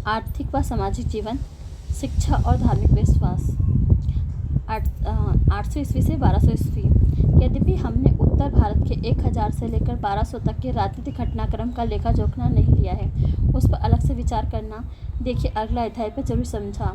आर्थिक व सामाजिक जीवन, शिक्षा और धार्मिक विश्वास। 800 ईस्वी से 1200 ईस्वी। यद्यपि हमने उत्तर भारत के 1000 से लेकर 1200 तक के राजनीतिक घटनाक्रम का लेखा जोखा नहीं लिया है, उस पर अलग से विचार करना देखिए अगला अध्याय पर जरूर समझा।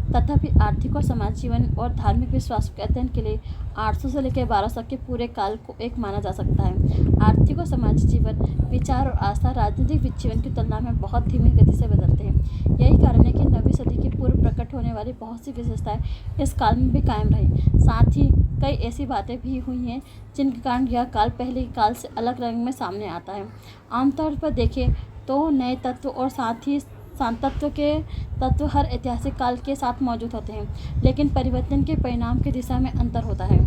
तथापि आर्थिक और समाज जीवन और धार्मिक विश्वासों के अध्ययन के लिए 800 से लेकर 1200 के पूरे काल को एक माना जा सकता है। आर्थिक और सामाजिक जीवन, विचार और आस्था राजनीतिक जीवन की तुलना में बहुत धीमी गति से बदलते हैं। यही कारण है कि 9वीं सदी की पूर्व प्रकट होने वाली बहुत सी विशेषताएं इस काल में भी कायम रही। साथ ही कई ऐसी बातें भी हुई हैं जिनके कारण यह काल पहले के काल से अलग रंग में सामने आता है। आमतौर पर देखें तो नए तत्व और साथ ही सांतत्व के तत्व हर ऐतिहासिक काल के साथ मौजूद होते हैं, लेकिन परिवर्तन के परिणाम की दिशा में अंतर होता है।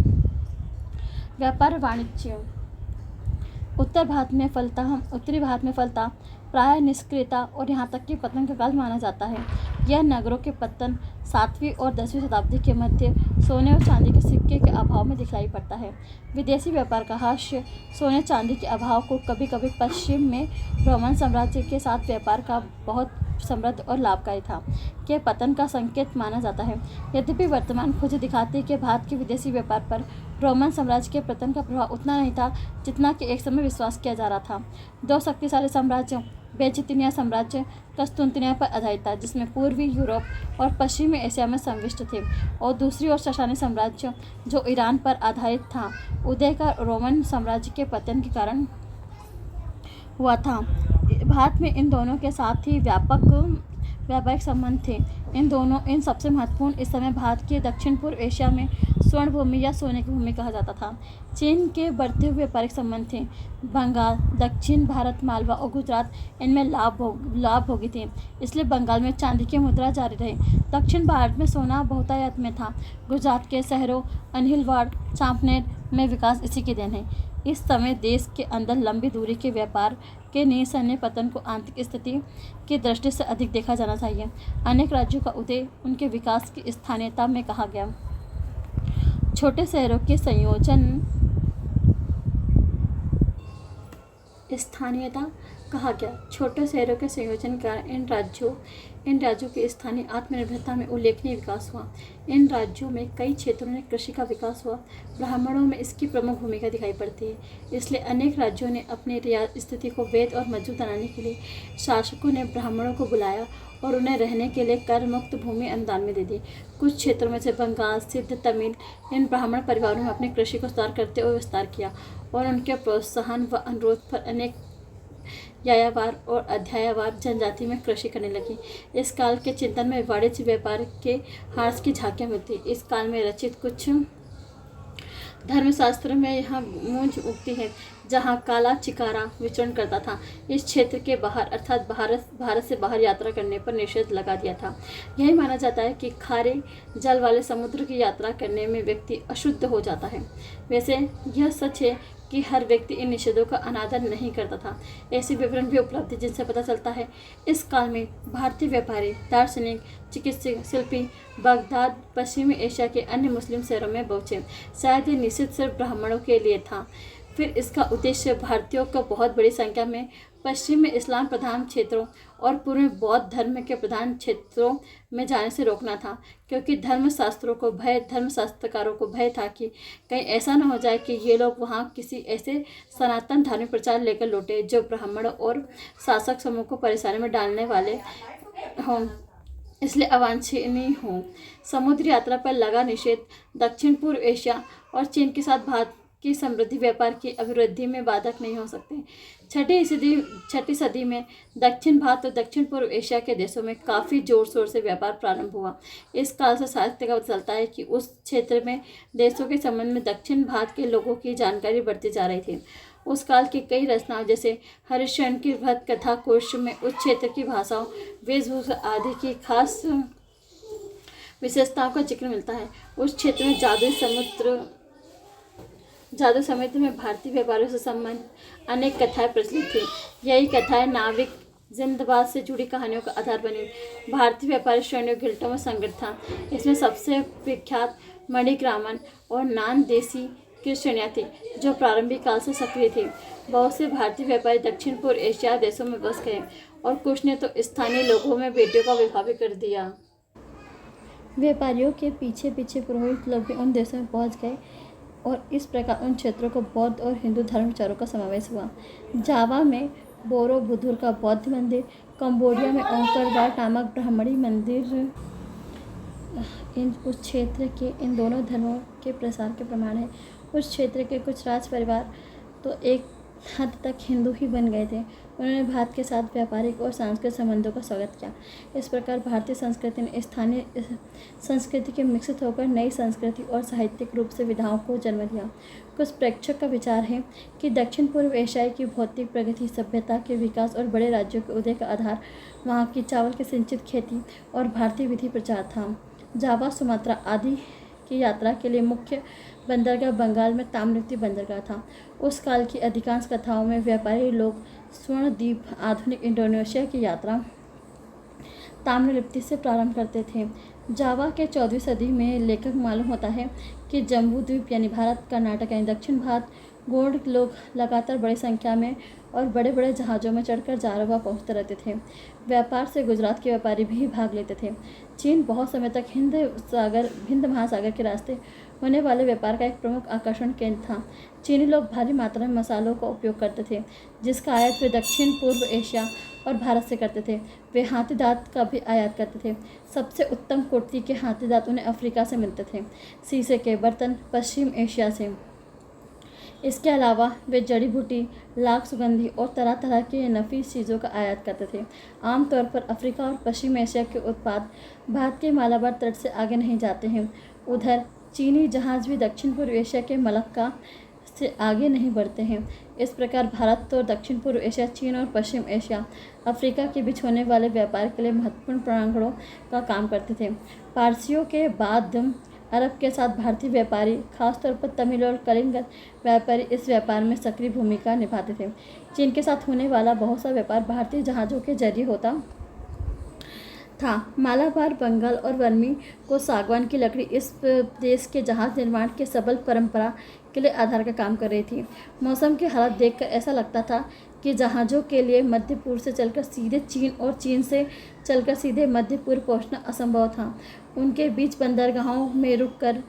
व्यापार वाणिज्य। उत्तरी भारत में फलता प्राय निष्क्रियता और यहाँ तक कि पतन का काल माना जाता है। यह नगरों के पतन 7वीं और 10वीं शताब्दी के मध्य सोने और चांदी के सिक्के के अभाव में दिखलाई पड़ता है। विदेशी व्यापार का हास्य सोने चांदी के अभाव को कभी कभी पश्चिम में रोमन साम्राज्य के साथ व्यापार का बहुत समृद्ध और लाभकारी था के पतन का संकेत माना जाता है। यद्यपि वर्तमान खोजें दिखाती है कि भारत के विदेशी व्यापार पर रोमन साम्राज्य के पतन का प्रभाव उतना नहीं था जितना कि एक समय विश्वास किया जा रहा था। दो शक्तिशाली साम्राज्यों बेजीतिनिया साम्राज्य कस्तुंतनिया पर आधारित था, जिसमें पूर्वी यूरोप और पश्चिमी एशिया में संविष्ट थे, और दूसरी ओर ससानी साम्राज्य जो ईरान पर आधारित था, उदय का रोमन साम्राज्य के पतन के कारण हुआ था। भारत में इन दोनों के साथ ही व्यापारिक संबंध थे। इन सबसे महत्वपूर्ण इस समय भारत के दक्षिण पूर्व एशिया में स्वर्ण भूमि या सोने की भूमि कहा जाता था। चीन के बढ़ते हुए व्यापारिक संबंध थे। बंगाल, दक्षिण भारत, मालवा और गुजरात इनमें लाभ भोगी थे, इसलिए बंगाल में चांदी की मुद्रा जारी रही। दक्षिण भारत में सोना बहुतायत में था। गुजरात के शहरों अनिलवाड़, चांपनेर में विकास इसी की देन है। इस समय देश के अंदर लंबी दूरी के व्यापार के निसंदेह पतन को आंतरिक स्थिति की दृष्टि से अधिक देखा जाना चाहिए। अनेक राज्यों का उदय उनके विकास की स्थानीयता में कहा गया। छोटे शहरों के संयोजन का इन राज्यों की स्थानीय आत्मनिर्भरता में उल्लेखनीय विकास हुआ। इन राज्यों में कई क्षेत्रों में कृषि का विकास हुआ। ब्राह्मणों में इसकी प्रमुख भूमिका दिखाई पड़ती है, इसलिए अनेक राज्यों ने अपनी स्थिति को वैध और मजबूत बनाने के लिए शासकों ने ब्राह्मणों को बुलाया और उन्हें रहने के लिए कर मुक्त भूमि अनुदान में दे दी। कुछ क्षेत्रों में से बंगाल, सिद्ध, तमिल इन ब्राह्मण परिवारों में अपने कृषि को सुधार करते हुए विस्तार किया, और उनके प्रोत्साहन व अनुरोध पर अनेक यायावर और अध्यायवार जनजाति में कृषि करने लगी। इस काल के चिंतन में वाणिज्य व्यापार के हास की झांकियां मिलती। इस काल में रचित कुछ धर्मशास्त्र में यहाँ मूंज उगती है, जहाँ काला चिकारा विचरण करता था। इस क्षेत्र के बाहर अर्थात भारत से बाहर यात्रा करने पर निषेध लगा दिया था। यही माना जाता है कि खारे जल वाले समुद्र की यात्रा करने में व्यक्ति अशुद्ध हो जाता है। वैसे यह सच है कि हर व्यक्ति इन निषेधों का अनादर नहीं करता था। ऐसे विवरण भी उपलब्ध है जिनसे पता चलता है इस काल में भारतीय व्यापारी, दार्शनिक, चिकित्सक, शिल्पी बगदाद पश्चिमी एशिया के अन्य मुस्लिम शहरों में पहुंचे। शायद ये निषेध सिर्फ ब्राह्मणों के लिए था। फिर इसका उद्देश्य भारतीयों को बहुत बड़ी संख्या में पश्चिम में इस्लाम प्रधान क्षेत्रों और पूर्व में बौद्ध धर्म के प्रधान क्षेत्रों में जाने से रोकना था, क्योंकि धर्मशास्त्रकारों को भय था कि कहीं ऐसा न हो जाए कि ये लोग वहाँ किसी ऐसे सनातन धार्मिक प्रचार लेकर लौटे जो ब्राह्मणों और शासक समूह को परेशानी में डालने वाले हों, इसलिए अवांछनीय हो। समुद्री यात्रा पर लगा निषेध दक्षिण पूर्व एशिया और चीन के साथ भारत की समृद्धि व्यापार की अभिवृद्धि में बाधक नहीं हो सकते। छठी सदी में दक्षिण भारत और दक्षिण पूर्व एशिया के देशों में काफ़ी जोर शोर से व्यापार प्रारंभ हुआ। इस काल से साहित्य का पता चलता है कि उस क्षेत्र में देशों के संबंध में दक्षिण भारत के लोगों की जानकारी बढ़ती जा रही थी। उस काल की कई रचनाओं जैसे हरिश्चंद्र की बृहत कथा कोश में उस क्षेत्र की भाषाओं, वेशभूषा आदि की खास विशेषताओं का जिक्र मिलता है। उस क्षेत्र में जादू समुद्र में भारतीय व्यापारियों से संबंध अनेक कथाएं प्रचलित थी। यही कथाएं नाविक जिंदबाद से जुड़ी कहानियों का आधार बनी। भारतीय व्यापारी श्रेणियों गिल्टों में संगठित था। इसमें सबसे विख्यात मणिग्रामन और नान देसी की श्रेणियाँ थी, जो प्रारंभिक काल से सक्रिय थी। बहुत से भारतीय व्यापारी दक्षिण पूर्व एशिया देशों में बस गए और कुछ ने तो स्थानीय लोगों में बेटियों का विवाह भी कर दिया। व्यापारियों के पीछे पीछे पुरोहित लोग भी उन देशों में पहुंच गए और इस प्रकार उन क्षेत्रों को बौद्ध और हिंदू धर्म विचारों का समावेश हुआ। जावा में बोरोबुदुर का बौद्ध मंदिर, कंबोडिया में अंकोरवाट नामक ब्राह्मणी मंदिर उस क्षेत्र के इन दोनों धर्मों के प्रसार के प्रमाण है। उस क्षेत्र के कुछ राज परिवार तो एक हद तक हिंदू ही बन गए थे। उन्होंने भारत के साथ व्यापारिक और सांस्कृतिक संबंधों का स्वागत किया। इस प्रकार भारतीय संस्कृति ने स्थानीय संस्कृति के मिश्रित होकर नई संस्कृति और साहित्यिक रूप से विधाओं को जन्म दिया। कुछ प्रेक्षक का विचार है कि दक्षिण पूर्व एशियाई की भौतिक प्रगति, सभ्यता के विकास और बड़े राज्यों के उदय का आधार वहाँ की चावल की सिंचित खेती और भारतीय विधि प्रचार था। जावा, सुमात्रा आदि की यात्रा के लिए मुख्य बंदरगाह बंगाल में ताम्रलिप्ति बंदरगाह था। उस काल की अधिकांश कथाओं में व्यापारी लोग स्वर्णद्वीप, आधुनिक इंडोनेशिया की यात्रा ताम्रलिप्ति से प्रारंभ करते थे। जावा के 14वीं सदी में लेखक मालूम होता है कि जम्बू द्वीप यानी भारत, कर्नाटक यानी दक्षिण भारत, गोंड लोग लगातार बड़ी संख्या में और बड़े बड़े जहाज़ों में चढ़कर जावा पहुँचते रहते थे। व्यापार से गुजरात के व्यापारी भी भाग लेते थे। चीन बहुत समय तक हिंद महासागर के रास्ते होने वाले व्यापार का एक प्रमुख आकर्षण केंद्र था। चीनी लोग भारी मात्रा में मसालों का उपयोग करते थे, जिसका आयात वे दक्षिण पूर्व एशिया और भारत से करते थे। वे हाथी दांत का भी आयात करते थे। सबसे उत्तम कोटि के हाथी दांत उन्हें अफ्रीका से मिलते थे, शीशे के बर्तन पश्चिम एशिया से। इसके अलावा वे जड़ी बूटी, लाख, सुगंधी और तरह तरह के नफीस चीज़ों का आयात करते थे। आमतौर पर अफ्रीका और पश्चिम एशिया के उत्पाद भारत के मालाबार तट से आगे नहीं जाते हैं। उधर चीनी जहाज़ भी दक्षिण पूर्व एशिया के मलक्का से आगे नहीं बढ़ते हैं। इस प्रकार भारत और दक्षिण पूर्व एशिया, चीन और पश्चिम एशिया, अफ्रीका के बीच होने वाले व्यापार के लिए महत्वपूर्ण प्रणांगणों का काम करते थे। पारसियों के बाद अरब के साथ भारतीय व्यापारी, खासतौर पर तमिल और कलिंग व्यापारी इस व्यापार में सक्रिय भूमिका निभाते थे। चीन के साथ होने वाला बहुत सा व्यापार भारतीय जहाज़ों के जरिए होता था। मालाबार, बंगाल और वर्मी को सागवान की लकड़ी इस देश के जहाज़ निर्माण के सबल परंपरा के लिए आधार का काम कर रही थी। मौसम के हालात देखकर ऐसा लगता था कि जहाज़ों के लिए मध्य पूर्व से चलकर सीधे चीन और चीन से चलकर सीधे मध्य पूर्व पहुंचना असंभव था। उनके बीच बंदरगाहों में रुककर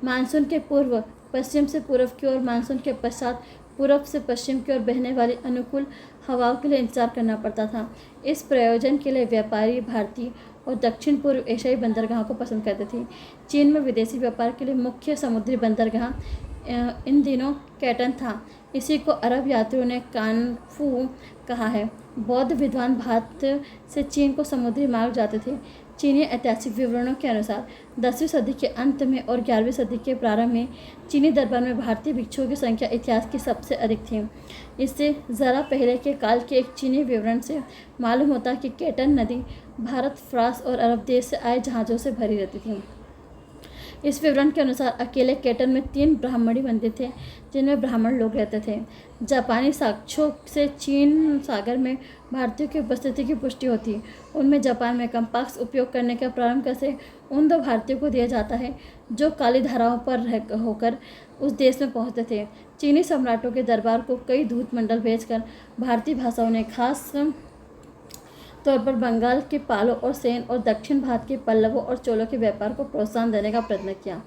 मानसून के पूर्व पश्चिम से पूर्व की ओर, मानसून के पश्चात पूर्व से पश्चिम की ओर बहने वाली अनुकूल हवाओं के लिए इंतजार करना पड़ता था। इस प्रयोजन के लिए व्यापारी भारतीय और दक्षिण पूर्व एशियाई बंदरगाहों को पसंद करते थे। चीन में विदेशी व्यापार के लिए मुख्य समुद्री बंदरगाह इन दिनों कैटन था। इसी को अरब यात्रियों ने कानफू कहा है। बौद्ध विद्वान भारत से चीन को समुद्री मार्ग जाते थे। चीनी ऐतिहासिक विवरणों के अनुसार 10वीं सदी के अंत में और 11वीं सदी के प्रारंभ में चीनी दरबार में भारतीय भिक्षुओं की संख्या इतिहास की सबसे अधिक थी। इससे ज़रा पहले के काल के एक चीनी विवरण से मालूम होता कि कैटन नदी भारत, फ्रांस और अरब देश से आए जहाज़ों से भरी रहती थी। इस विवरण के अनुसार अकेले कैटन में 3 ब्राह्मणी मंदिर थे, जिनमें ब्राह्मण लोग रहते थे। जापानी साक्ष्यों से चीन सागर में भारतीयों की उपस्थिति की पुष्टि होती है। उनमें जापान में कंपास उपयोग करने का प्रारंभ कैसे उन 2 भारतीयों को दिया जाता है जो काली धाराओं पर होकर उस देश में पहुंचते थे। चीनी सम्राटों के दरबार को कई दूत मंडल भेजकर भारतीय भाषाओं ने खास तौर पर बंगाल के पालो और सेन और दक्षिण भारत के पल्लवों और चोलों के व्यापार को प्रोत्साहन देने का प्रयत्न किया।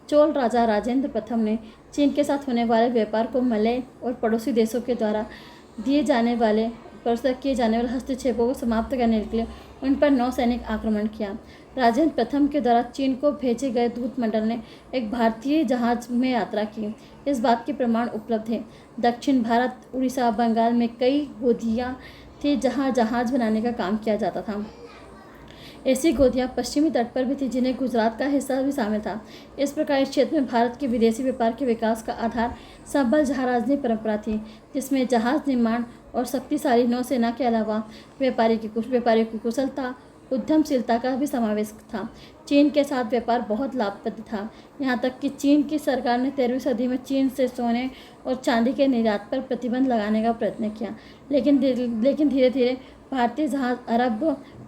चोल राजा राजेंद्र प्रथम ने चीन के साथ होने वाले व्यापार को मलय और पड़ोसी देशों के द्वारा किए जाने वाले हस्तक्षेपों को समाप्त करने के लिए उन पर नौसैनिक आक्रमण किया। राजेंद्र प्रथम के द्वारा चीन को भेजे गए दूत मंडल ने एक भारतीय जहाज में यात्रा की। इस बात के प्रमाण उपलब्ध हैं। दक्षिण भारत, उड़ीसा, बंगाल में कई गोदियाँ थी जहाँ जहाज़ बनाने का काम किया जाता था। ऐसी गोदियाँ पश्चिमी तट पर भी थी, जिन्हें गुजरात का हिस्सा भी शामिल था। इस प्रकार इस क्षेत्र में भारत के विदेशी व्यापार के विकास का आधार सबल जहाराजनी परंपरा थी, जिसमें जहाज निर्माण और शक्तिशाली नौसेना के अलावा व्यापारियों की कुशलता, उद्यमशीलता का भी समावेश था। चीन के साथ व्यापार बहुत लाभप्रद था, यहाँ तक कि चीन की सरकार ने 13वीं सदी में चीन से सोने और चांदी के निर्यात पर प्रतिबंध लगाने का प्रयत्न किया। लेकिन धीरे धीरे भारतीय जहाज अरब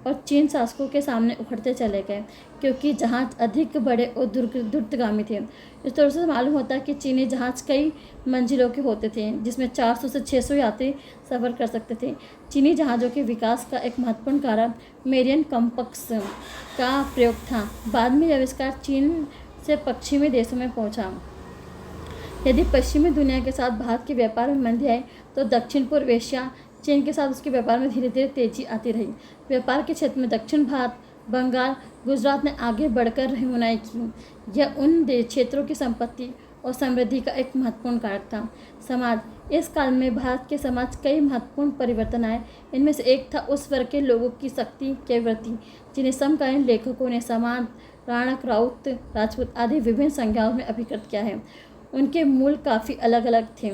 और चीन शासकों के सामने उखड़ते चले गए, क्योंकि जहाज अधिक बड़े और द्रुतगामी थे। इस तरह से मालूम होता है कि चीनी जहाज कई मंजिलों के होते थे, जिसमें 400 से 600 यात्री सफ़र कर सकते थे। चीनी जहाज़ों के विकास का एक महत्वपूर्ण कारण मेरियन कंपस का प्रयोग था। बाद में यह आविष्कार चीन से पश्चिमी देशों में पहुंचा। यदि पश्चिमी दुनिया के साथ भारत के व्यापार में मंदी आई, तो दक्षिण पूर्व एशिया चीन के साथ उसके व्यापार में धीरे धीरे तेजी आती रही। व्यापार के क्षेत्र में दक्षिण भारत, बंगाल, गुजरात ने आगे बढ़कर रहनुमाई की। यह उन क्षेत्रों की संपत्ति और समृद्धि का एक महत्वपूर्ण कारक था। समाज। इस काल में भारत के समाज कई महत्वपूर्ण परिवर्तन आए। इनमें से एक था उस वर्ग के लोगों की शक्ति के प्रति, जिन्हें समकालीन लेखकों ने समाज, राणक, राउत, राजपूत आदि विभिन्न संज्ञाओं में अभिकृत किया है। उनके मूल काफ़ी अलग अलग थे।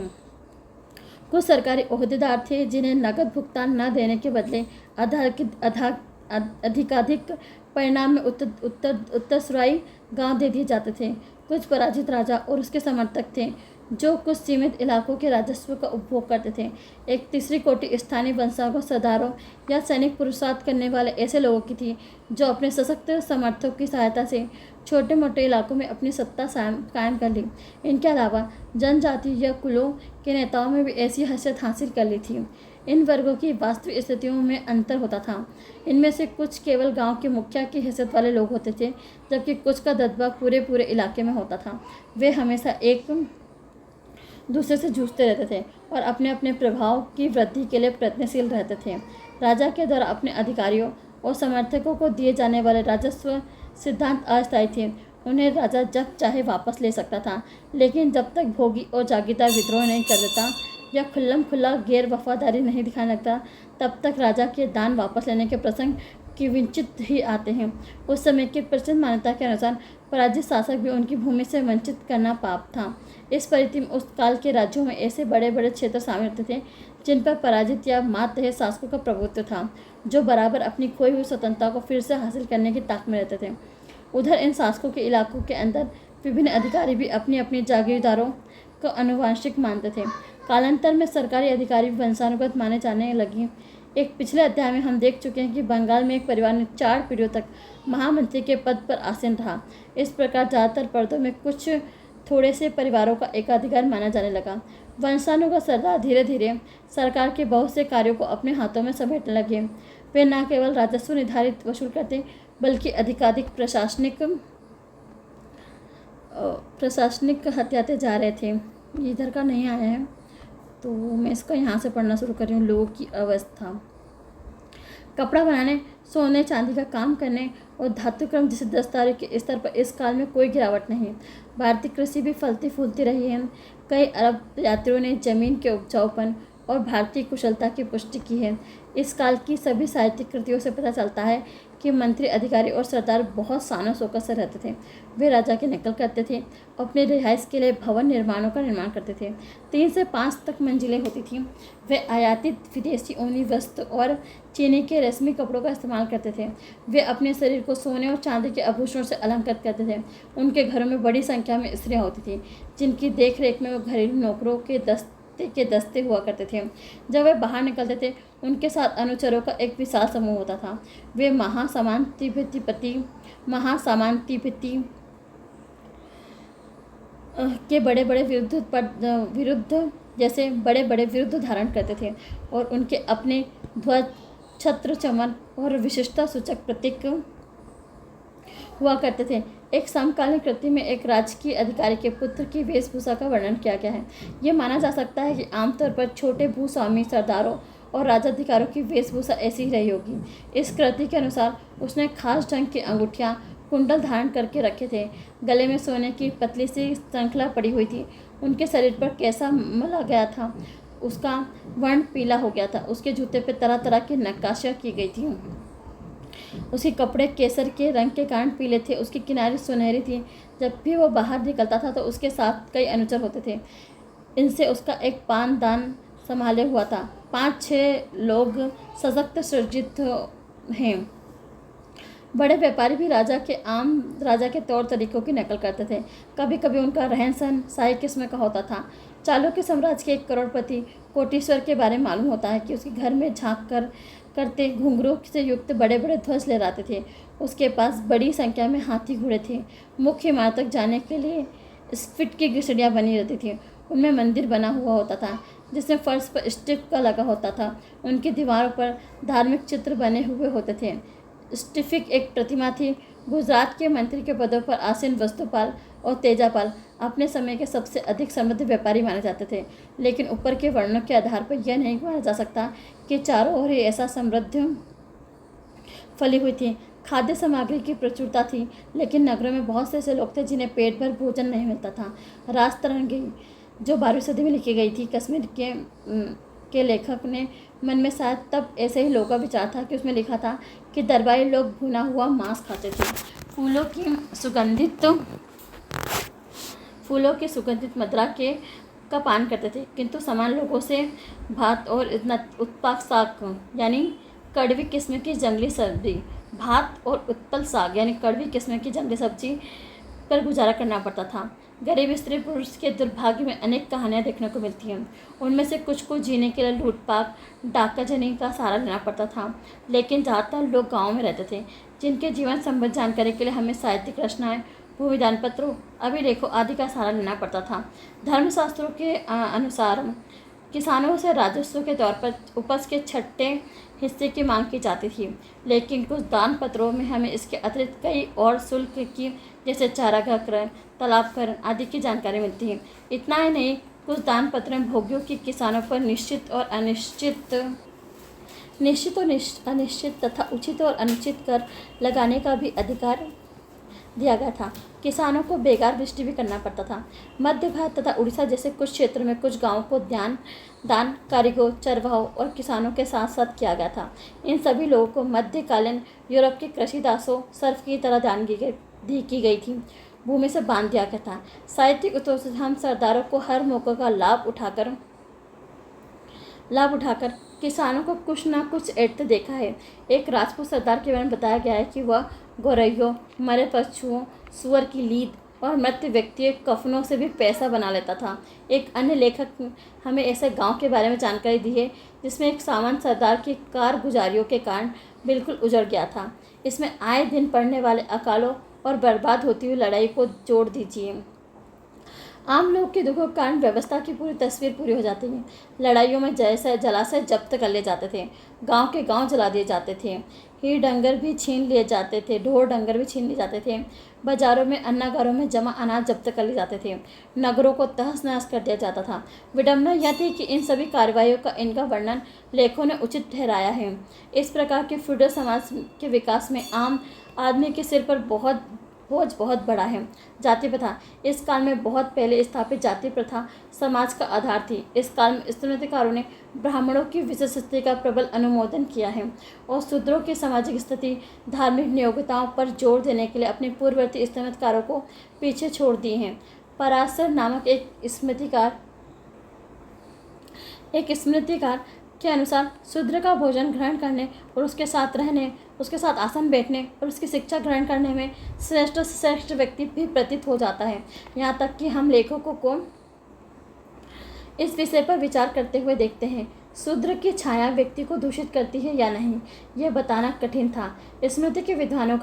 कुछ सरकारी ओहदेदार थे जिन्हें नकद भुगतान न देने के बदले अधिकाधिक परिणाम में उत्तरसुराई गांव दे दिए जाते थे। कुछ पराजित राजा और उसके समर्थक थे जो कुछ सीमित इलाकों के राजस्व का उपभोग करते थे। एक तीसरी कोटि स्थानीय वंशावलों, सरदारों या सैनिक पुरुषार्थ करने वाले ऐसे लोगों की थी जो अपने सशक्त समर्थकों की सहायता से छोटे मोटे इलाकों में अपनी सत्ता कायम कर ली। इनके अलावा जनजाति या कुलों के नेताओं में भी ऐसी हैसियत हासिल कर ली थी। इन वर्गों की वास्तविक स्थितियों में अंतर होता था। इनमें से कुछ केवल गांव के मुखिया की हैसियत वाले लोग होते थे, जबकि कुछ का दबदबा पूरे इलाके में होता था। वे हमेशा एक दूसरे से जूझते रहते थे और अपने अपने प्रभाव की वृद्धि के लिए प्रयत्नशील रहते थे। राजा के द्वारा अपने अधिकारियों और समर्थकों को दिए जाने वाले राजस्व सिद्धांत अस्थायी थे। उन्हें राजा जब चाहे वापस ले सकता था, लेकिन जब तक भोगी और जागीरदार विद्रोह नहीं कर देता या खुल्लम खुल्ला गैर वफादारी नहीं दिखाने लगता, तब तक राजा के दान वापस लेने के प्रसंग किंचित ही आते हैं। उस समय की प्रचलित मान्यता के अनुसार पराजित शासक भी उनकी भूमि से वंचित करना पाप था। इस परिधि में उस काल के राज्यों में ऐसे बड़े बड़े क्षेत्र शामिल होते थे जिन पर पराजित या मात रहे शासकों का प्रभुत्व था, जो बराबर अपनी खोई हुई स्वतंत्रता को फिर से हासिल करने की ताक में रहते थे। उधर इन शासकों के इलाकों के अंदर विभिन्न अधिकारी भी अपनी अपनी जागीरदारों को आनुवंशिक मानते थे। कालांतर में सरकारी अधिकारी वंशानुगत माने जाने लगी। एक पिछले अध्याय में हम देख चुके हैं कि बंगाल में एक परिवार ने 4 पीढ़ियों तक महामंत्री के पद पर आसीन रहा। इस प्रकार ज़्यादातर पर्दों में कुछ थोड़े से परिवारों का एकाधिकार माना जाने लगा। वंशानुगत सरदार धीरे धीरे सरकार के बहुत से कार्यों को अपने हाथों में समेटने लगे। वे न केवल राजस्व निर्धारित वसूल करते, बल्कि अधिकाधिक प्रशासनिक हथियाते जा रहे थे। ये इधर का नहीं आया है, तो मैं इसका यहाँ से पढ़ना शुरू कर रही हूँ। लोगों की अवस्था। कपड़ा बनाने, सोने चांदी का काम करने और धातुक्रम जैसे दस्तारे के स्तर पर इस काल में कोई गिरावट नहीं। भारतीय कृषि भी फलती फूलती रही है। कई अरब यात्रियों ने जमीन के उपजाऊपन और भारतीय कुशलता की पुष्टि की है। इस काल की सभी साहित्यिक कृतियों से पता चलता है कि मंत्री, अधिकारी और सरदार बहुत शानो शौकत से रहते थे। वे राजा की नकल करते थे, अपने रिहाइश के लिए भवन निर्माणों का निर्माण करते थे। 3 से 5 तक मंजिलें होती थीं। वे आयातित विदेशी ऊनी वस्त्र और चीनी के रेशमी कपड़ों का इस्तेमाल करते थे। वे अपने शरीर को सोने और चांदी के आभूषणों से अलंकृत करते थे। उनके घरों में बड़ी संख्या में स्त्रियाँ होती थीं, जिनकी देखरेख में वो घरेलू नौकरों के दस्ते हुआ करते थे। जब वे बाहर निकलते थे, उनके साथ अनुचरों का एक विशाल समूह होता था। वे महासामंतिपति के बड़े बड़े विरुद्ध धारण करते थे और उनके अपने ध्वज, छत्र, चमन और विशिष्टता सूचक प्रतीक हुआ करते थे। एक समकालीन कृति में एक राजकीय अधिकारी के पुत्र की वेशभूषा का वर्णन किया गया है। ये माना जा सकता है कि आमतौर पर छोटे भूस्वामी, सरदारों और राजाधिकारों की वेशभूषा ऐसी ही रही होगी। इस कृति के अनुसार उसने खास ढंग की अंगूठियाँ, कुंडल धारण करके रखे थे। गले में सोने की पतली सी श्रृंखला पड़ी हुई थी। उनके शरीर पर कैसा मला गया था, उसका वर्ण पीला हो गया था। उसके जूते पर तरह तरह की नक्काशियाँ की गई थी। उसके कपड़े केसर के रंग के कारण पीले थे। उसकी किनारी सुनहरी थी। जब भी वो बाहर निकलता था तो उसके साथ कई अनुचर होते थे। इनसे उसका एक पानदान संभाले हुआ था। 5-6 लोग सशक्त सज्जित हैं। बड़े व्यापारी भी राजा के तौर तरीकों की नकल करते थे। कभी कभी उनका रहन सहन शाही किस्म का होता था। चालुक्य साम्राज्य के एक करोड़पति कोटीश्वर के बारे में मालूम होता है कि उसके घर में झांक कर करते घुंघरू से युक्त बड़े बड़े ध्वज लहराते थे। उसके पास बड़ी संख्या में हाथी घोड़े थे। मुख्य इमारत तक जाने के लिए स्फिट की सीढ़ियाँ बनी रहती थी। उनमें मंदिर बना हुआ होता था जिसमें फर्श पर स्टिफ का लगा होता था। उनकी दीवारों पर धार्मिक चित्र बने हुए होते थे। स्टिफिक एक प्रतिमा थी। गुजरात के मंत्री के पदों पर आसीन वस्तुपाल और तेजापाल अपने समय के सबसे अधिक समृद्ध व्यापारी माने जाते थे, लेकिन ऊपर के वर्णों के आधार पर यह नहीं कहा जा सकता कि चारों ओर ही ऐसा समृद्धि फैली हुई थी। खाद्य सामग्री की प्रचुरता थी, लेकिन नगरों में बहुत से ऐसे लोग थे जिन्हें पेट भर भोजन नहीं मिलता था। राजतरंगी जो 12वीं सदी में लिखी गई थी, कश्मीर के लेखक ने मन में शायद तब ऐसे ही लोगों का विचार था कि उसमें लिखा था कि दरबारी लोग भुना हुआ मांस खाते थे, फूलों की सुगंधित मदिरा का पान करते थे, किंतु समान लोगों से भात और उत्पाक साग यानी कड़वी किस्म की जंगली सब्जी पर गुजारा करना पड़ता था। गरीब स्त्री पुरुष के दुर्भाग्य में अनेक कहानियाँ देखने को मिलती हैं। उनमें से कुछ को जीने के लिए लूटपाट डाकाजनी का सहारा लेना पड़ता था, लेकिन ज़्यादातर लोग गाँव में रहते थे, जिनके जीवन संबंधी जानकारी के लिए हमें साहित्यिक रचनाएं, भूमिदान पत्रों, अभिलेखों आदि का सहारा लेना पड़ता था। धर्मशास्त्रों के अनुसार किसानों से राजस्व के तौर पर उपज के छठे हिस्से की मांग की जाती थी, लेकिन कुछ दान पत्रों में हमें इसके अतिरिक्त कई और शुल्क की, जैसे चारागाह कर, तालाब कर आदि की जानकारी मिलती है। इतना ही नहीं, कुछ दान पत्र में भोगियों की किसानों पर निश्चित और अनिश्चित तथा उचित और अनुचित कर लगाने का भी अधिकार दिया गया था। किसानों को बेगार वृष्टि भी करना पड़ता था। मध्य भारत तथा उड़ीसा जैसे कुछ क्षेत्रों में कुछ गांवों को दान कारीगरों, चरवाहों और किसानों के साथ साथ किया गया था। इन सभी लोगों को मध्यकालीन यूरोप के कृषि दासों, सर्फ की तरह दान की गई थी। भूमि से बांध दिया गया था। साहित्यिक उत्तरों से हम सरदारों को हर मौके का लाभ उठाकर किसानों को कुछ ना कुछ ऐंठते देखा है। एक राजपूत सरदार के बारे में बताया गया है कि वह गौरैयों, मरे पशुओं, सुअर की लीद और मृत व्यक्ति कफनों से भी पैसा बना लेता था। एक अन्य लेखक हमें ऐसे गांव के बारे में जानकारी दी है जिसमें एक सामान्य सरदार की कारगुजारियों के कारण बिल्कुल उजड़ गया था। इसमें आए दिन पड़ने वाले अकालों और बर्बाद होती हुई लड़ाई को जोड़ दीजिए। आम लोग के दुखों के कारण व्यवस्था की पूरी तस्वीर पूरी हो जाती है। लड़ाइयों में जलाशय जब्त कर लिए जाते थे, गांव के गांव जला दिए जाते थे, ढोर डंगर भी छीन लिए जाते थे। बाजारों में, अन्नागारों में जमा अनाज जब्त कर लिए जाते थे। नगरों को तहस नहस कर दिया जाता था। विडंबना यह थी कि इन सभी कार्रवाइयों का इनका वर्णन लेखकों ने उचित ठहराया है। इस प्रकार के फ्यूडल समाज के विकास में आम आदमी के सिर पर बोझ बहुत बड़ा है। जाति प्रथा इस काल में बहुत पहले स्थापित जाति प्रथा समाज का आधार थी। इस काल में स्तुतिकारों ने ब्राह्मणों की विशेष स्थिति का प्रबल अनुमोदन किया है और शूद्रों की सामाजिक स्थिति, धार्मिक नियोक्ताओं पर जोर देने के लिए अपने पूर्ववर्ती स्तुतिकारों को पीछे छोड़ दिए हैं। पराशर नामक एक स्मृतिकार के अनुसार शूद्र का भोजन ग्रहण करने और उसके साथ रहने, उसके साथ आसन बैठने और उसकी शिक्षा ग्रहण करने में श्रेष्ठ से श्रेष्ठ व्यक्ति भी प्रतीत हो जाता है। यहाँ तक कि हम लेखकों को इस विषय पर विचार करते हुए देखते हैं। शूद्र की छाया व्यक्ति को दूषित करती है या नहीं, यह बताना कठिन था। स्मृति के विधानों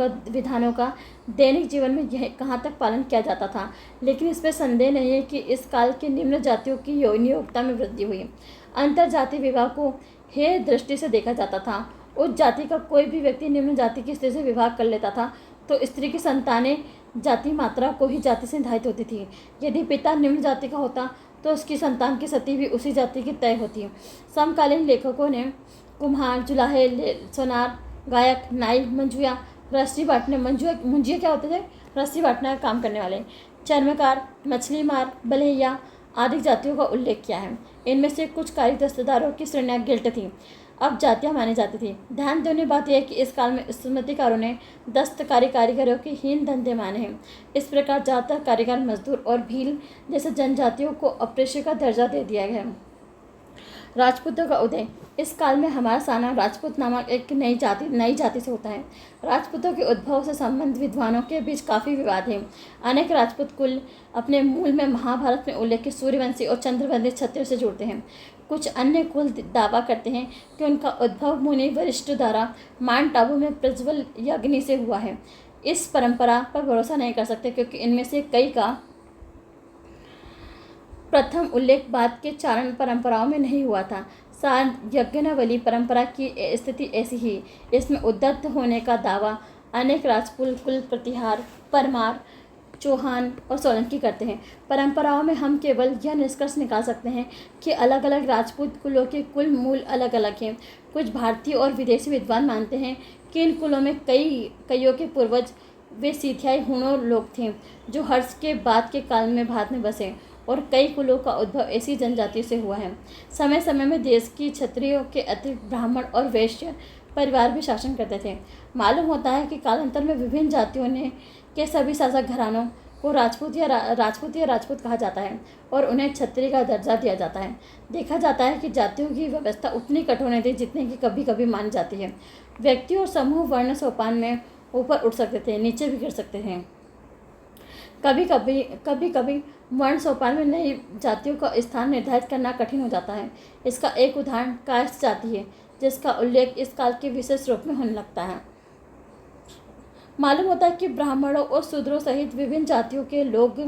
का दैनिक जीवन में यह कहाँ तक पालन किया जाता था, लेकिन इसमें संदेह नहीं है कि इस काल की निम्न जातियों की नियोक्ता में वृद्धि हुई। अंतर जाति विवाह को हेय दृष्टि से देखा जाता था। उच्च जाति का कोई भी व्यक्ति निम्न जाति की स्त्री से विवाह कर लेता था तो स्त्री की संतानें जाति मात्रा को ही जाति से निर्धारित होती थी। यदि पिता निम्न जाति का होता तो उसकी संतान की सती भी उसी जाति की तय होती है। समकालीन लेखकों ने कुम्हार, जुलाहे, सोनार, गायक, नाई, मंजुआ, रस्सी बांटने, मुंजिया क्या होते थे, रस्सी बांटने का काम करने वाले, चर्मकार, मछली मार, बलहैया आदि जातियों का उल्लेख किया है। इनमें से कुछ कारी दस्तदारों की श्रेणियाँ गिल्ट थीं, अब जातियाँ मानी जाती थी। ध्यान देने बात यह है कि इस काल में स्मृतिकारों ने दस्तकारी कारीगरों के हीन धंधे माने हैं। इस प्रकार ज़्यादातर कारीगर, मजदूर और भील जैसे जनजातियों को अप्रेष्य का दर्जा दे दिया गया है। राजपूतों का उदय। इस काल में हमारा सामना राजपूत नामक एक नई जाति से होता है। राजपूतों के उद्भव से संबंध विद्वानों के बीच काफ़ी विवाद है। अनेक राजपूत कुल अपने मूल में महाभारत में उल्लेखित सूर्यवंशी और चंद्रवंशी क्षत्रियों से जुड़ते हैं। कुछ अन्य कुल दावा करते हैं कि उनका उद्भव मुनि वरिष्ठ द्वारा माउंट आबू में प्रज्वल यज्ञ से हुआ है। इस परंपरा पर भरोसा नहीं कर सकते क्योंकि इनमें से कई का प्रथम उल्लेख बाद के चारण परंपराओं में नहीं हुआ था। साथ यज्ञावली परंपरा की स्थिति ऐसी ही, इसमें उद्धत होने का दावा अनेक राजपूत कुल प्रतिहार, परमार, चौहान और सोलंकी करते हैं। परंपराओं में हम केवल यह निष्कर्ष निकाल सकते हैं कि अलग अलग राजपूत कुलों के कुल मूल अलग अलग हैं। कुछ भारतीय और विदेशी विद्वान मानते हैं कि इन कुलों में कईयों के पूर्वज वे सीथियाई हुणों लोग थे जो हर्ष के बाद के काल में भारत में बसे, और कई कुलों का उद्भव ऐसी जनजाति से हुआ है। समय समय में देश की क्षत्रियों के अतिरिक्त ब्राह्मण और वैश्य परिवार भी शासन करते थे। मालूम होता है कि कालांतर में विभिन्न जातियों ने के सभी शासक घरानों को राजपूत या राजपूत कहा जाता है और उन्हें क्षत्रिय का दर्जा दिया जाता है। देखा जाता है कि जातियों की व्यवस्था उतनी कठोर नहीं थी जितनी कि कभी कभी मानी जाती है। व्यक्ति और समूह वर्ण सोपान में ऊपर उठ सकते थे, नीचे भी गिर सकते थे। कभी कभी वर्ण सोपान में नई जातियों का स्थान निर्धारित करना कठिन हो जाता है। इसका एक उदाहरण कायस्थ जाति है, जिसका उल्लेख इस काल के विशेष रूप में होने लगता है। मालूम होता है कि ब्राह्मणों और शूद्रों सहित विभिन्न जातियों के लोग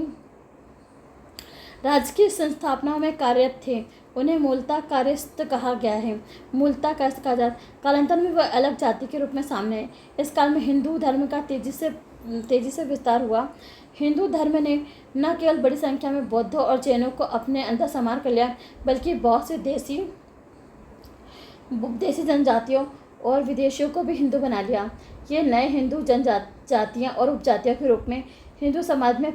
राजकीय संस्थापनाओं में कार्यरत थे। उन्हें मूलतः कार्यस्थ कहा गया है। मूलतः कायस्थ कहा जाता, कालांतर में वह अलग जाति के रूप में सामने है। इस काल में हिंदू धर्म का तेजी से विस्तार हुआ। हिंदू धर्म ने न केवल बड़ी संख्या में बौद्धों और जैनों को अपने अंदर समार कर लिया, बल्कि बहुत से देसी जनजातियों और विदेशियों को भी हिंदू बना लिया। ये नए हिंदू जनजातियाँ और उपजातियों के रूप में हिंदू समाज में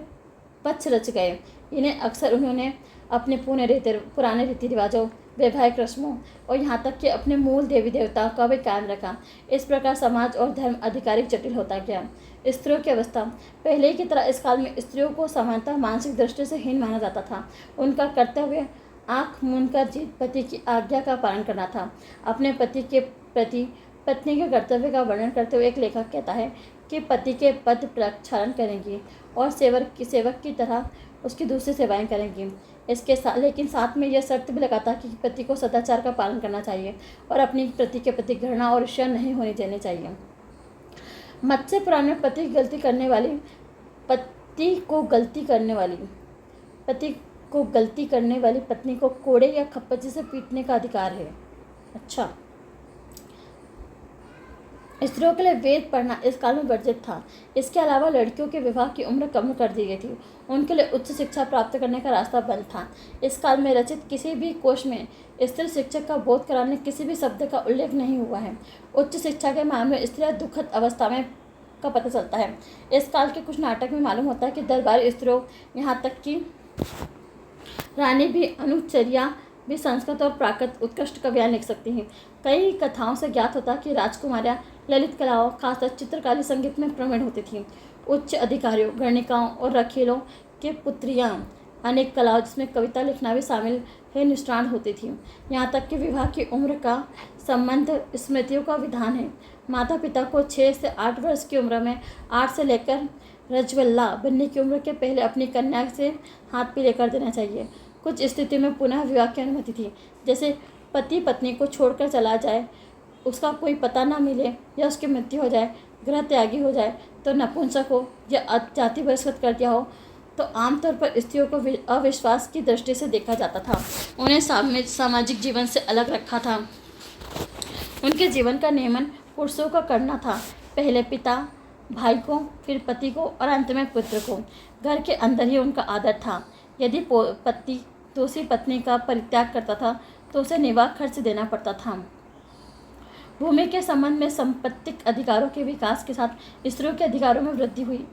पक्ष रच गए। इन्हें अक्सर उन्होंने अपने पुराने रीति रिवाजों, वैवाहिक रस्मों और यहाँ तक कि अपने मूल देवी देवताओं का भी कायम रखा। इस प्रकार समाज और धर्म आधिकारिक जटिल होता गया। स्त्रियों की अवस्था। पहले की तरह इस काल में स्त्रियों को सामान्यतः मानसिक दृष्टि से हीन माना जाता था। उनका कर्तव्य आँख मूंदकर पति की आज्ञा का पालन करना था। अपने पति के प्रति पत्नी के कर्तव्य का वर्णन करते हुए एक लेखक कहता है कि पति के पद प्रक्षालन करेंगी और सेवक की तरह उसकी दूसरी सेवाएं करेंगी। लेकिन साथ में यह शर्त भी लगाता कि पति को सदाचार का पालन करना चाहिए और अपनी पति के प्रति घृणा और ईर्ष्या नहीं होनी देनी चाहिए। मत्स्य पुराण में पति को गलती करने वाली पत्नी को कोड़े या खप्पच से पीटने का अधिकार है। अच्छा, स्त्रियों के लिए वेद पढ़ना इस काल में वर्जित था। इसके अलावा लड़कियों के विवाह की उम्र कम कर दी गई थी। उनके लिए उच्च शिक्षा प्राप्त करने का रास्ता बंद था। इस काल में रचित किसी भी कोश में स्त्री शिक्षक का बोध कराने किसी भी शब्द का उल्लेख नहीं हुआ है। उच्च शिक्षा के मामले में स्त्रियां दुखद अवस्था में का पता चलता है। इस काल के कुछ नाटक में मालूम होता है कि दरबारी स्त्रियों, यहाँ तक कि रानी भी अनुचर्या भी संस्कृत और प्राकृत उत्कृष्ट कवियाँ लिख सकती हैं। कई कथाओं से ज्ञात होता कि राजकुमारियाँ ललित कलाओं, खासकर चित्रकारी, संगीत में प्रवीण होती थीं। उच्च अधिकारियों, गणिकाओं और रखीलों के पुत्रियाँ अनेक कलाओं जिसमें कविता लिखना भी शामिल है निष्णात होती थीं। यहाँ तक कि विवाह की उम्र का संबंध स्मृतियों का विधान है। माता पिता को 6 से 8 वर्ष की उम्र में 8 से लेकर रजवल्ला बनने की उम्र के पहले अपनी कन्या से हाथ पे लेकर देना चाहिए। कुछ स्थिति में पुनः विवाह की अनुमति थी, जैसे पति पत्नी को छोड़कर चला जाए, उसका कोई पता ना मिले या उसकी मृत्यु हो जाए, गृह त्यागी हो जाए, तो नपुंसक हो या जाति बहिष्कृत कर दिया हो, तो आमतौर पर स्त्रियों को अविश्वास की दृष्टि से देखा जाता था। उन्हें सामाजिक जीवन से अलग रखा था। उनके जीवन का नियमन पुरुषों का करना था, पहले पिता, भाई को, फिर पति को और अंत में पुत्र को। घर के अंदर ही उनका आदर था। यदि पति दूसरी पत्नी का परित्याग करता था तो उसे निर्वाह खर्च देना पड़ता था। भूमि के संबंध में संपत्तिक अधिकारों के विकास के साथ स्त्रियों के अधिकारों में वृद्धि हुई।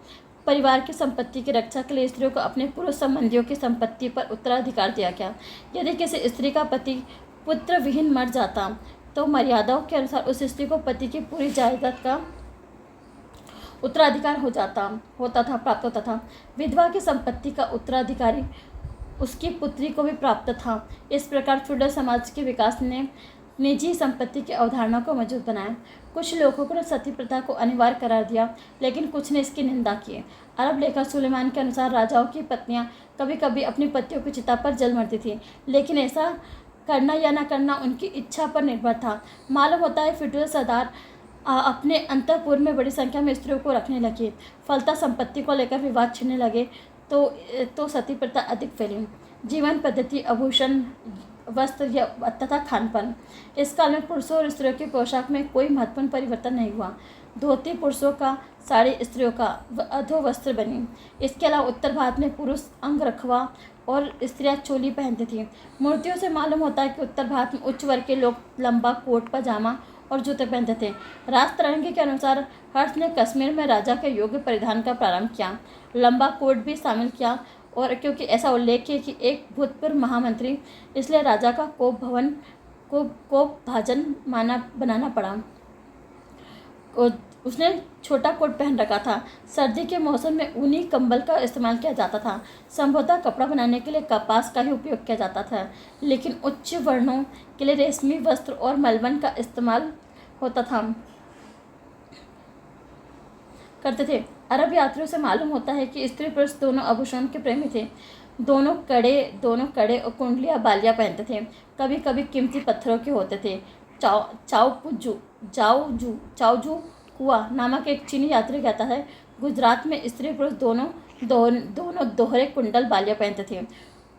परिवार की संपत्ति की रक्षा के लिए स्त्रियों को अपने पुरुष संबंधियों की संपत्ति पर उत्तराधिकार दिया गया। यदि किसी स्त्री का पति पुत्र विहीन मर जाता तो मर्यादाओं के अनुसार उस स्त्री को पति की पूरी जायदाद का उत्तराधिकार प्राप्त होता था। विधवा की संपत्ति का उत्तराधिकारी उसकी पुत्री को भी प्राप्त था। इस प्रकार फ्यूडल समाज के विकास ने निजी संपत्ति की अवधारणा को मजबूत बनाया। कुछ लोगों ने सती प्रथा को अनिवार्य करार दिया, लेकिन कुछ ने इसकी निंदा की। अरब लेखक सुलेमान के अनुसार राजाओं की पत्नियां कभी कभी अपनी पतियों की चिता पर जल मरती थी, लेकिन ऐसा करना या न करना उनकी इच्छा पर निर्भर था। मालूम होता है फ्यूडल सरदार अपने अंतःपुर में बड़ी संख्या में स्त्रियों को रखने लगे। फलता संपत्ति को लेकर विवाद छिड़ने लगे तो सती प्रथा अधिक फैली। जीवन पद्धति, आभूषण, वस्त्र तथा खानपान। इस काल में पुरुषों और स्त्रियों की पोशाक में कोई महत्वपूर्ण परिवर्तन नहीं हुआ। धोती पुरुषों का, साड़ी स्त्रियों का अधोवस्त्र बनी। इसके अलावा उत्तर भारत में पुरुष अंगरखा और स्त्रियां चोली पहनती थीं। मूर्तियों से मालूम होता है कि उत्तर भारत में उच्च वर्ग के लोग लंबा कोट, पजामा और जूते पहनते थे। राज तरंगी के अनुसार हर्ष ने कश्मीर में राजा के योग्य परिधान का प्रारंभ किया, लंबा कोट भी शामिल किया, और क्योंकि ऐसा उल्लेख है कि एक भूतपूर्व महामंत्री, इसलिए राजा का कोप भाजन बनाना पड़ा। उसने छोटा कोट पहन रखा था। सर्दी के मौसम में ऊनी कंबल का इस्तेमाल किया जाता था। संभवतः कपड़ा बनाने के लिए कपास का ही उपयोग किया जाता था, लेकिन उच्च वर्णों के लिए रेशमी वस्त्र और मलबन का इस्तेमाल करते थे। अरब यात्रियों से मालूम होता है कि स्त्री पुरुष दोनों आभूषण के प्रेमी थे। दोनों कड़े और कुंडलियाँ बालियाँ पहनते थे। कभी कभी कीमती पत्थरों के होते थे। चाओजू कुआ नामक एक चीनी यात्री कहता है, गुजरात में स्त्री पुरुष दोनों दोहरे कुंडल बालियाँ पहनते थे।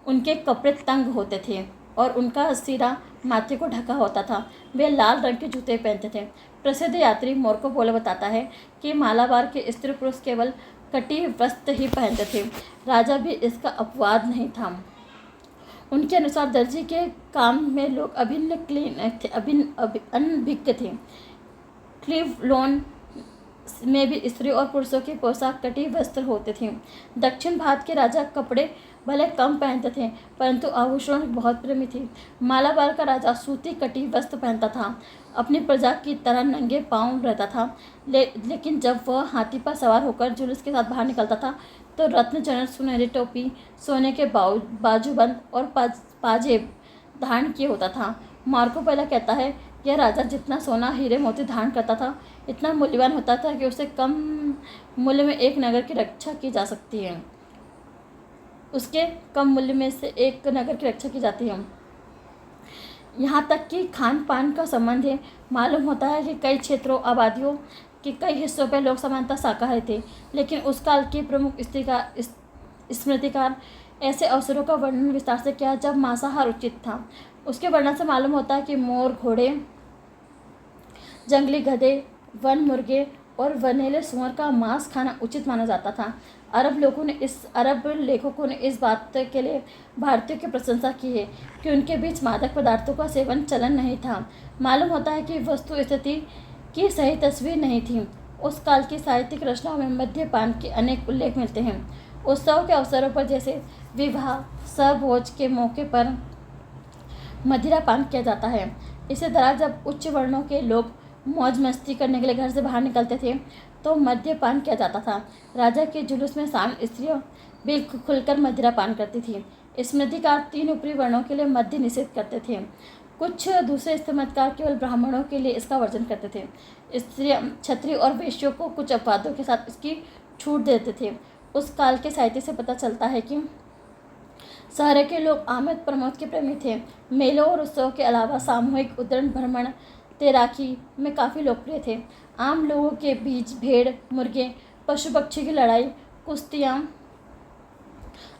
उनके कपड़े तंग होते थे और उनका सिरा माथे को ढका होता था। वे लाल रंग के जूते पहनते थे। प्रसिद्ध यात्री मार्को पोलो बताता है कि मालाबार के स्त्री पुरुष केवल कटी वस्त्र ही पहनते थे। राजा भी इसका अपवाद नहीं था। उनके अनुसार दर्जी के काम में लोग अनभिज्ञ थे। क्लीवलैंड में भी स्त्री और पुरुषों की पोशाक कटी वस्त्र होते थे। दक्षिण भारत के राजा कपड़े भले कम पहनते थे, परंतु आभूषण बहुत प्रेमी थे। मालाबार का राजा सूती कटी वस्त्र पहनता था, अपनी प्रजा की तरह नंगे पांव रहता था, लेकिन जब वह हाथी पर सवार होकर जुलूस के साथ बाहर निकलता था तो रत्न जड़ित सुनहरी टोपी, सोने के बाजूबंद और पाजेब धारण किए होता था। मार्को पोलो कहता है, यह राजा जितना सोना, हीरे, मोती धारण करता था, इतना मूल्यवान होता था कि उससे कम मूल्य में एक नगर की रक्षा की जा सकती है। उसके कम मूल्य में से एक नगर की रक्षा की जाती है। यहाँ तक कि खान पान का संबंध है। मालूम होता है कि कई क्षेत्रों, आबादियों के कई हिस्सों पर लोग सामान्यतः शाकाहारी थे, लेकिन उस काल के प्रमुख स्मृतिकार ऐसे अवसरों का वर्णन विस्तार से किया जब मांसाहार उचित था। उसके वर्णन से मालूम होता है कि मोर, घोड़े, जंगली गधे, वन मुर्गे और वनैले सूअर का मांस खाना उचित माना जाता था। अरब लेखकों ने इस बात के लिए भारतीयों की प्रशंसा की है कि उनके बीच मादक पदार्थों का सेवन चलन नहीं था। मालूम होता है कि वस्तु स्थिति की सही तस्वीर नहीं थी। उस काल की साहित्यिक रचनाओं में मद्यपान के अनेक उल्लेख मिलते हैं। उत्सव के अवसरों पर जैसे विवाह, सहभोज के मौके पर मदिरा पान किया जाता है। इसी तरह जब उच्च वर्णों के लोग मौज मस्ती करने के लिए घर से बाहर निकलते थे तो मद्यपान किया जाता था। राजा के जुलूस में शामिल स्त्रियां भी खुलकर मदिरा पान करती थी। स्मृतिकार 3 ऊपरी वर्णों के लिए मद्य निषेध करते थे। कुछ दूसरे स्मृतिकार केवल ब्राह्मणों के लिए इसका वर्जन करते थे। स्त्रियां, क्षत्रिय और वैश्यों को कुछ अपवादों के साथ इसकी छूट देते थे। उस काल के साहित्य से पता चलता है कि शहर के लोग आमद प्रमोद के प्रेमी थे। मेलों और उत्सव के अलावा सामूहिक उद्यान भ्रमण तैराकी में काफ़ी लोकप्रिय थे। आम लोगों के बीच भेड़, मुर्गे, पशु पक्षी की लड़ाई, कुश्तियाँ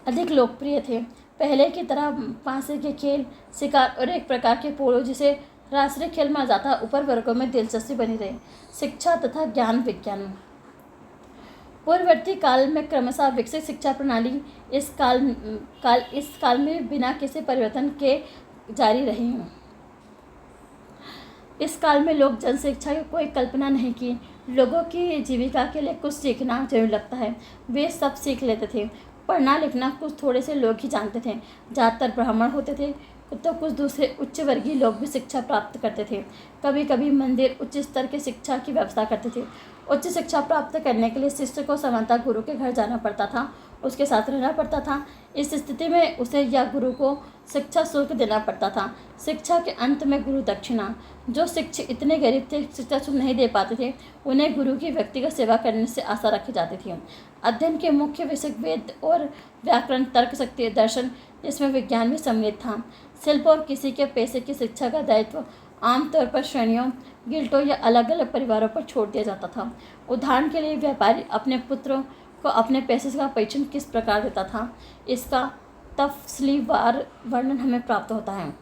अधिक लोकप्रिय थे। पहले की तरह पासे के खेल, शिकार और एक प्रकार के पोलो जिसे राष्ट्रीय खेल माना जाता है ऊपर वर्गों में दिलचस्पी बनी रही। शिक्षा तथा ज्ञान विज्ञान। पूर्ववर्ती काल में क्रमशः विकसित शिक्षा प्रणाली इस काल में बिना किसी परिवर्तन के जारी रही। इस काल में लोग जनशिक्षा की कोई कल्पना नहीं की। लोगों की जीविका के लिए कुछ सीखना जरूरी लगता है। वे सब सीख लेते थे। पढ़ना लिखना कुछ थोड़े से लोग ही जानते थे। ज़्यादातर ब्राह्मण होते थे तो कुछ दूसरे उच्च वर्गीय लोग भी शिक्षा प्राप्त करते थे। कभी कभी मंदिर उच्च स्तर की शिक्षा की व्यवस्था करते थे। उच्च शिक्षा प्राप्त करने के लिए शिष्य को सामान्यतः गुरु के घर जाना पड़ता था, उसके साथ रहना पड़ता था। इस स्थिति में उसे या गुरु को शिक्षा शुल्क देना पड़ता था। शिक्षा के अंत में गुरु दक्षिणा। जो शिक्षक इतने गरीब थे शिक्षा शुल्क नहीं दे पाते थे, उन्हें गुरु की व्यक्तिगत सेवा करने से आशा रखी जाती थी। अध्ययन के मुख्य विषय वेद और व्याकरण, तर्क शक्ति, दर्शन, जिसमें विज्ञान भी सम्मिलित था। शिल्प और किसी के पेशे की शिक्षा का दायित्व आमतौर पर श्रेणियों, गिल्टों या अलग अलग परिवारों पर छोड़ दिया जाता था। उदाहरण के लिए व्यापारी अपने पुत्रों को अपने पैसे का परीक्षण किस प्रकार देता था, इसका तफसीलीवार वर्णन हमें प्राप्त होता है।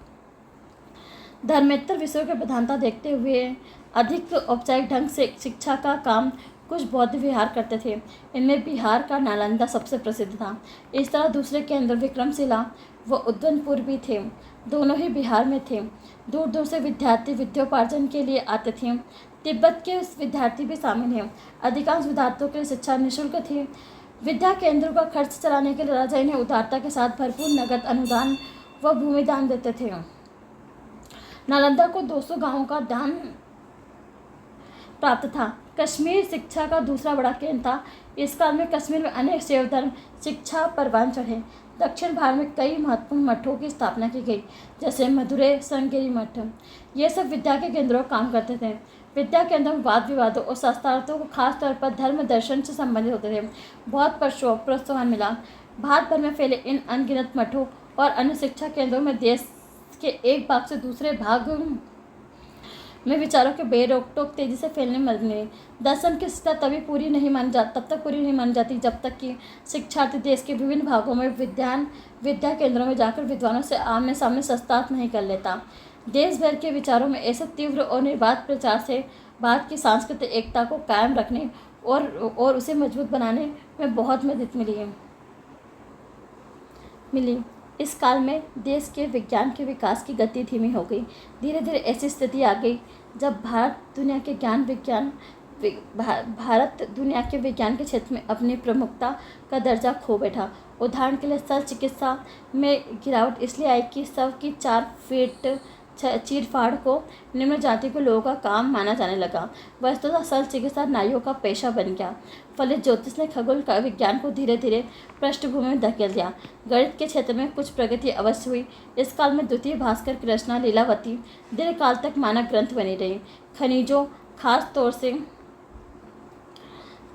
धर्मेतर विषयों की प्रधानता देखते हुए अधिक औपचारिक ढंग से शिक्षा का काम कुछ बौद्ध विहार करते थे। इनमें बिहार का नालंदा सबसे प्रसिद्ध था। इस तरह दूसरे केंद्र विक्रमशिला व उद्दनपुर भी थे, दोनों ही बिहार में थे। दूर दूर से विद्यार्थी विद्योपार्जन के लिए आते थे। तिब्बत के विद्यार्थी भी शामिल हैं। अधिकांश विद्यार्थियों के लिए शिक्षा निःशुल्क थी। विद्या केंद्रों का खर्च चलाने के लिए राजा इन्हें उदारता के साथ भरपूर नगद अनुदान व भूमि दान देते थे। नालंदा को 200 गांवों का दान प्राप्त था। कश्मीर शिक्षा का दूसरा बड़ा केंद्र था। इस काल में कश्मीर में अनेक शैव धर्म शिक्षा परवान चढ़े। दक्षिण भारत में कई महत्वपूर्ण मठों की स्थापना की गई, जैसे मदुरै श्रृंगेरी मठ। ये सब विद्या के केंद्रों का काम करते थे। विद्या केंद्रों में वाद विवादों और शास्त्रार्थों को खासतौर पर धर्म दर्शन से संबंधित होते थे। बहुत प्रोत्साहन मिला। भारत भर में फैले इन अनगिनत मठों और अन्य शिक्षा केंद्रों में देश के एक भाग से दूसरे भाग में विचारों के बेरोक टोक तेजी से फैलने में मदद मिली। दर्शन की शिक्षा तब तक पूरी नहीं मानी जाती जब तक कि शिक्षार्थी देश के विभिन्न भागों में विद्या केंद्रों में जाकर विद्वानों से आमने सामने शास्त्रार्थ नहीं कर लेता। देश भर के विचारों में ऐसे तीव्र और निर्बाध प्रचार से भारत की सांस्कृतिक एकता को कायम रखने और उसे मजबूत बनाने में बहुत मदद मिली। इस काल में देश के विज्ञान के विकास की गति धीमी हो गई। धीरे धीरे ऐसी स्थिति आ गई जब भारत दुनिया के विज्ञान के क्षेत्र में अपनी प्रमुखता का दर्जा खो बैठा। उदाहरण के लिए शल्य चिकित्सा में गिरावट इसलिए आई कि शव की 4 फीट चीरफाड़ को निम्न जाति के लोगों का काम माना जाने लगा। वस्तुतः शल्य चिकित्सा नाइयों का पेशा बन गया। फलित ज्योतिष ने खगोल का विज्ञान को धीरे धीरे पृष्ठभूमि में धकेल दिया। गणित के क्षेत्र में कुछ प्रगति अवश्य हुई। इस काल में द्वितीय भास्कर की रचना लीलावती दीर्घकाल तक मानक ग्रंथ बनी रही। खनिजों, खास तौर से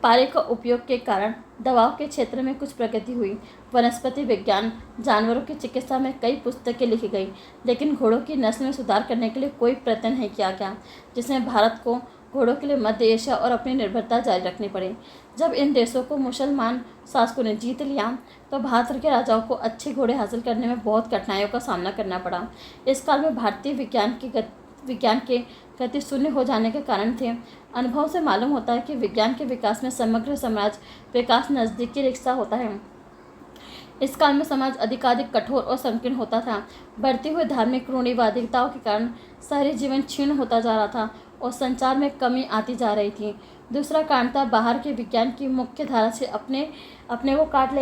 पारे का उपयोग के कारण दवाओं के क्षेत्र में कुछ प्रगति हुई। वनस्पति विज्ञान, जानवरों की चिकित्सा में कई पुस्तकें लिखी गई, लेकिन घोड़ों की नस्ल में सुधार करने के लिए कोई प्रयत्न नहीं किया गया, जिसमें भारत को घोड़ों के लिए मध्य एशिया और अपनी निर्भरता जारी रखनी पड़ी। जब इन देशों को मुसलमान शासकों ने जीत लिया तो भारत के राजाओं को अच्छे घोड़े हासिल करने में बहुत कठिनाइयों का सामना करना पड़ा। इस काल में भारतीय विज्ञान के गति शून्य हो जाने के कारण थे। अनुभव से मालूम होता है कि विज्ञान के विकास में समग्र समाज विकास नज़दीकी रिश्ता होता है। इस काल में समाज अधिकाधिक कठोर और संकीर्ण होता था। बढ़ती हुई धार्मिक रूढ़िवादिताओं के कारण शहरी जीवन क्षीण होता जा रहा था और संचार में कमी आती जा रही थी। दूसरा कारण था बाहर के विज्ञान की मुख्य धारा से अपने को काट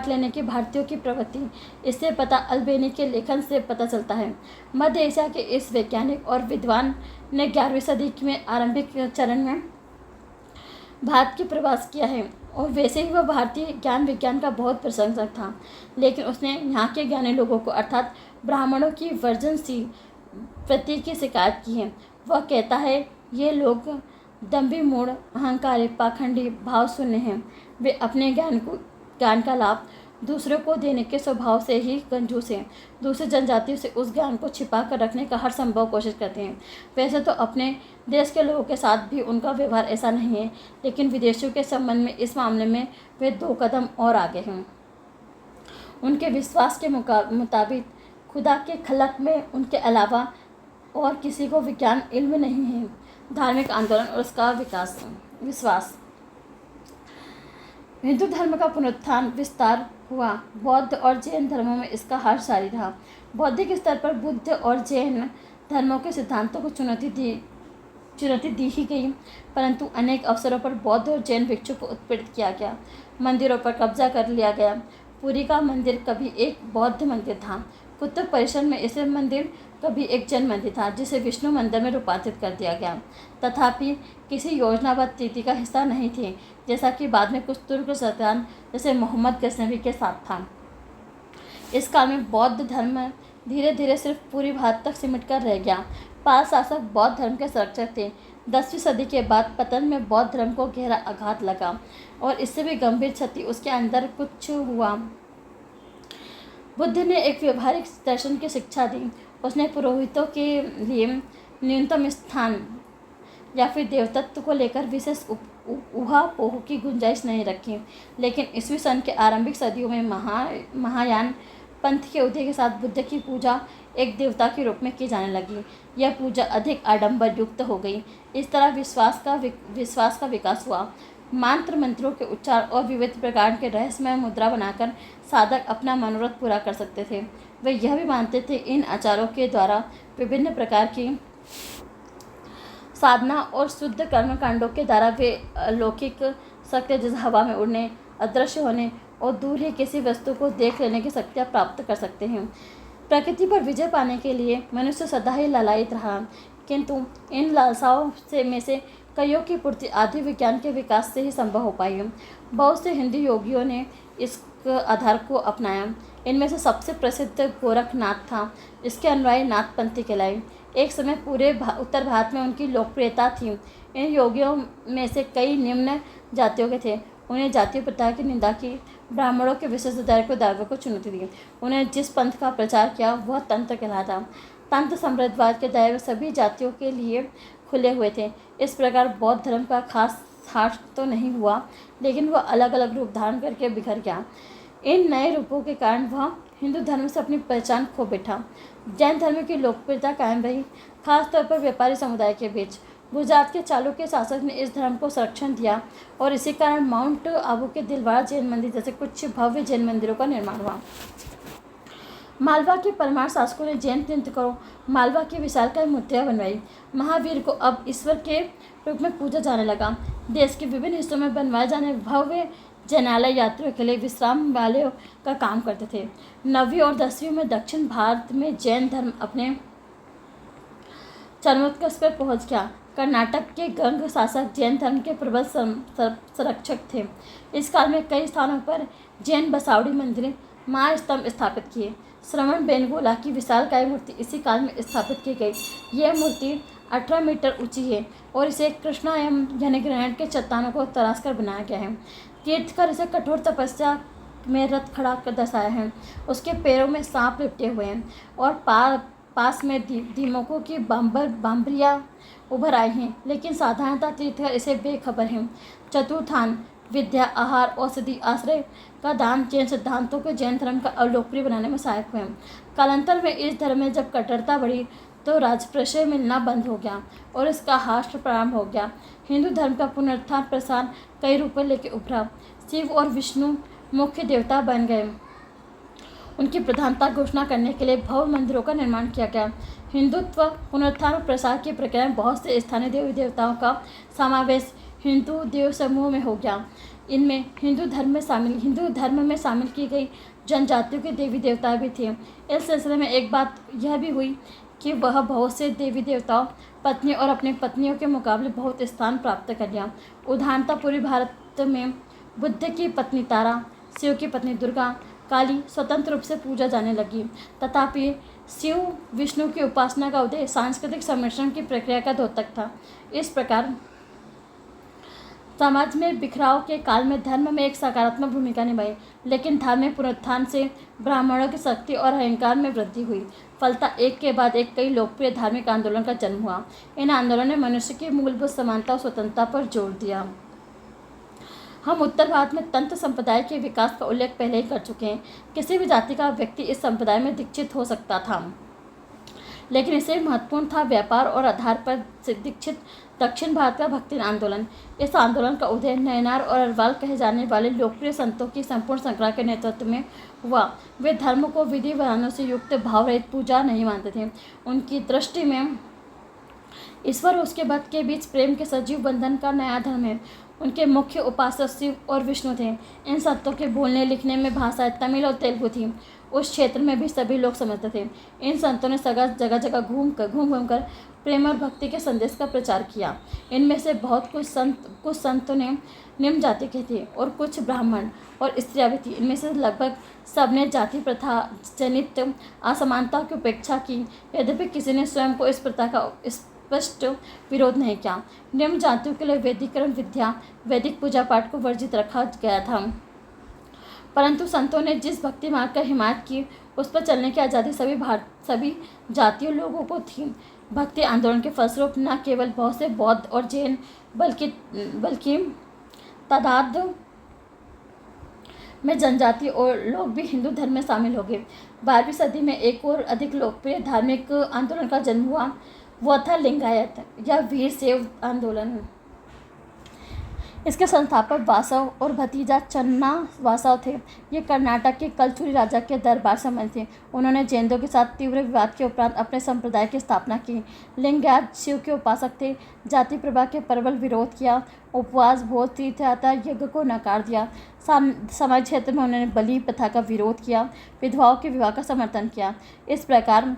लेने की भारतीयों की प्रवृत्ति। इससे पता अल्बेनी के लेखन से पता चलता है। मध्य एशिया के इस वैज्ञानिक और विद्वान ने 11वीं सदी में आरंभिक चरण में भारत की प्रवास किया है और वैसे ही वह भारतीय ज्ञान विज्ञान का बहुत प्रशंसक था, लेकिन उसने यहाँ के ज्ञानी लोगों को अर्थात ब्राह्मणों की वर्जनशील वृत्ति की शिकायत की है। वह कहता है ये लोग दम्भी, मूढ़, अहंकारी, पाखंडी, भाव शून्य हैं। वे अपने ज्ञान का लाभ दूसरों को देने के स्वभाव से ही कंजूस हैं। दूसरी जनजातियों से उस ज्ञान को छिपा कर रखने का हर संभव कोशिश करते हैं। वैसे तो अपने देश के लोगों के साथ भी उनका व्यवहार ऐसा नहीं है, लेकिन विदेशियों के संबंध में इस मामले में वे 2 कदम और आगे हैं। उनके विश्वास के मुताबिक खुदा के खलक में उनके अलावा और किसी को विज्ञान इल्म नहीं है। धार्मिक आंदोलन और उसका विश्वास। हिंदू धर्म का पुनरुत्थान विस्तार हुआ। बौद्ध और जैन धर्मों में इसका हर जारी रहा। बौद्धिक स्तर पर बुद्ध और जैन धर्मों के सिद्धांतों को चुनौती दी ही गई, परंतु अनेक अवसरों पर बौद्ध और जैन भिक्षु को उत्पीड़ित किया गया। मंदिरों पर कब्जा कर लिया गया। पुरी का मंदिर कभी एक बौद्ध मंदिर था। कुतुब परिसर में इसे मंदिर कभी एक जैन मंदिर था जिसे विष्णु मंदिर में रूपांतरित कर दिया गया, तथापि किसी योजनाबद्ध नीति का हिस्सा नहीं थे, जैसा कि बाद में कुछ तुर्क सुल्तान जैसे मोहम्मद गजनवी के साथ था। इस काल में बौद्ध धर्म धीरे धीरे सिर्फ पूरी भारत तक सिमट कर रह गया। पाल शासक बौद्ध धर्म के संरक्षक थे। 10वीं सदी के बाद पतन में बौद्ध धर्म को गहरा आघात लगा और इससे भी गंभीर क्षति उसके अंदर कुछ हुआ। बुद्ध ने एक व्यवहारिक दर्शन की शिक्षा दी। उसने पुरोहितों के लिए न्यूनतम स्थान या फिर देवतत्व को लेकर विशेष ऊहापोह की गुंजाइश नहीं रखी। लेकिन ईस्वी सन के आरंभिक सदियों में महायान पंथ के उदय के साथ बुद्ध की पूजा एक देवता के रूप में की जाने लगी। यह पूजा अधिक आडंबर युक्त हो गई। इस तरह विश्वास का विकास हुआ। मंत्र मंत्रों के उच्चार और विविध प्रकार के रहस्यमय मुद्रा बनाकर साधक अपना मनोरथ पूरा कर सकते थे। वे यह भी मानते थे इन आचारों के द्वारा विभिन्न प्रकार की साधना और शुद्ध कर्मकांडों के द्वारा वे अलौकिक शक्ति जैसे हवा में उड़ने, अदृश्य होने और दूर ही किसी वस्तु को देख लेने की शक्तियाँ प्राप्त कर सकते हैं। प्रकृति पर विजय पाने के लिए मनुष्य सदा ही लालायित रहा, किंतु इन लालसाओं में से कईयों की पूर्ति आधुनिक विज्ञान के विकास से ही संभव हो पाई है। बहुत से हिंदू योगियों ने इस आधार को अपनाया। इनमें से सबसे प्रसिद्ध गोरखनाथ था। इसके अनुयायी नाथपंथी कहलाए। एक समय पूरे उत्तर भारत में उनकी लोकप्रियता थी। इन योगियों में से कई निम्न जातियों के थे। उन्हें जातीय प्रथा की निंदा की, ब्राह्मणों के विशेष दायित्व को चुनौती दी। उन्हें जिस पंथ का प्रचार किया वह तंत्र कहलाता। तंत्र संप्रदायवाद के दायरे सभी जातियों के लिए खुले हुए थे। इस प्रकार बौद्ध धर्म का खास हाथ तो नहीं हुआ, लेकिन वह अलग अलग रूप धारण करके बिखर गया। इन नए रूपों के कारण वह हिंदू धर्म से अपनी पहचान खो बैठा। जैन धर्म की लोकप्रियता कायम रही, खासतौर पर व्यापारी समुदाय के बीच। गुजरात के चालुक्य शासक ने इस धर्म को संरक्षण दिया और इसी कारण माउंट आबू के दिलवाड़ा जैन मंदिर जैसे कुछ भव्य जैन मंदिरों का निर्माण हुआ। मालवा के परमार शासकों ने जैन तीर्थंकरों मालवा की विशालकाय मूर्तियाँ बनवाई। महावीर को अब ईश्वर के रूप में पूजा जाने लगा। देश के विभिन्न हिस्सों में बनवाए जाने भव्य जैनालय यात्रियों के लिए विश्राम वाले का काम करते थे। 9वीं और 10वीं में दक्षिण भारत में जैन धर्म अपने चरमोत्कर्ष पर पहुँच गया। कर्नाटक के गंग शासक जैन धर्म के प्रबल संरक्षक थे। इस काल में कई स्थानों पर जैन बसावड़ी मंदिर महास्तंभ स्थापित किए। श्रवण बेलगोला की विशालकाय मूर्ति इसी काल में स्थापित की गई। यह मूर्ति 18 मीटर ऊंची है और इसे कृष्णायम यानी ग्रेनाइट के चट्टानों को तराश कर बनाया गया है। तीर्थकर इसे कठोर तपस्या में रथ खड़ा कर दर्शाया है। उसके पैरों में सांप लिपटे हुए हैं और पास में दीमकों की बाम्बरियाँ उभर आई हैं, लेकिन साधारणतः तीर्थकर इसे बेखबर हैं। चतुर्थान विद्या, आहार, औषधि, आश्रय का दान जैन सिद्धांतों को जैन धर्म का अलोकप्रिय बनाने में सहायक हुए। कालांतर में इस धर्म में जब कट्टरता बढ़ी तो राजप्रशय मिलना बंद हो गया और इसका हास्य प्रारंभ हो गया। हिंदू धर्म का पुनरुत्थान प्रसार कई रूपों लेकर उभरा। शिव और विष्णु मुख्य देवता बन गए। उनकी प्रधानता घोषणा करने के लिए भव्य मंदिरों का निर्माण किया गया। हिंदुत्व पुनरुत्थान और प्रसार की प्रक्रिया में बहुत से स्थानीय देवी देवताओं का समावेश हिंदू देव समूह में हो गया। इनमें हिंदू धर्म में शामिल की गई जनजातियों के देवी देवता भी थे। इस सिलसिले में एक बात यह भी हुई कि वह बहुत से देवी देवताओं पत्नी और अपनी पत्नियों के मुकाबले बहुत स्थान प्राप्त कर लिया। उदाहरणतः पूर्वी भारत में बुद्ध की पत्नी तारा, शिव की पत्नी दुर्गा, काली स्वतंत्र रूप से पूजा जाने लगी। तथापि शिव विष्णु की उपासना का उदय सांस्कृतिक सम्मिश्रण की प्रक्रिया का द्योतक था। इस प्रकार समाज में बिखराव के काल में धर्म में एक सकारात्मक भूमिका निभाई, लेकिन धार्मिक पुनरुत्थान से ब्राह्मणों की शक्ति और अहंकार में वृद्धि हुई। फलतः एक के बाद एक कई लोकप्रिय धार्मिक आंदोलन का जन्म हुआ। इन आंदोलनों ने मनुष्य की मूलभूत समानता और स्वतंत्रता पर जोर दिया। हम उत्तर भारत में तंत्र संप्रदाय के विकास का उल्लेख पहले ही कर चुके हैं। किसी भी जाति का व्यक्ति इस संप्रदाय में दीक्षित हो सकता था, लेकिन इसे महत्वपूर्ण था व्यापार और आधार पर दीक्षित दक्षिण भारत का भक्ति आंदोलन। इस आंदोलन का उदय नयनार और अरवाल कहे जाने वाले लोकप्रिय संतों की संपूर्ण श्रृंखला के नेतृत्व में हुआ। वे धर्म को विधि विधानों से युक्त भाव रहित पूजा नहीं मानते थे। उनकी दृष्टि में ईश्वर और उसके भक्त के बीच प्रेम के सजीव बंधन का नया धर्म है। उनके मुख्य उपासक शिव और विष्णु थे। इन संतों के बोलने लिखने में भाषाएं तमिल और तेलुगु थी। उस क्षेत्र में भी सभी लोग समझते थे। इन संतों ने जगह जगह घूम घूम कर प्रेम और भक्ति के संदेश का प्रचार किया। इनमें से बहुत कुछ संतों ने निम्न जाति के थे और कुछ ब्राह्मण और स्त्रियां भी थी। इनमें से लगभग सबने जाति प्रथा जनित असमानता की उपेक्षा की। यद्यपि किसी ने स्वयं को इस प्रथा का स्पष्ट विरोध नहीं किया। निम्न जातियों के लिए वैदिकरण विद्या, वैदिक पूजा पाठ को वर्जित रखा गया था। परंतु संतों ने जिस भक्ति मार्ग का हिमायत की, उस पर चलने की आज़ादी सभी जातीय लोगों को थी। भक्ति आंदोलन के फलस्वरूप न केवल बहुत से बौद्ध और जैन बल्कि तादाद में जनजाति और लोग भी हिंदू धर्म में शामिल हो गए। 12वीं सदी में एक और अधिक लोकप्रिय धार्मिक आंदोलन का जन्म हुआ। वह था लिंगायत या वीर शैव आंदोलन। इसके संस्थापक वासव और भतीजा चन्ना वासव थे। ये कर्नाटक के कलचुरी राजा के दरबार संबंधी थे। उन्होंने जैनों के साथ तीव्र विवाद के उपरांत अपने संप्रदाय की स्थापना की। लिंगायत शिव के उपासक थे। जाति प्रभा के प्रबल विरोध किया। उपवास, भोज, तीर्थयात्रा, यज्ञ को नकार दिया। समाज क्षेत्र में उन्होंने बलि प्रथा का विरोध किया। विधवाओं के विवाह का समर्थन किया। इस प्रकार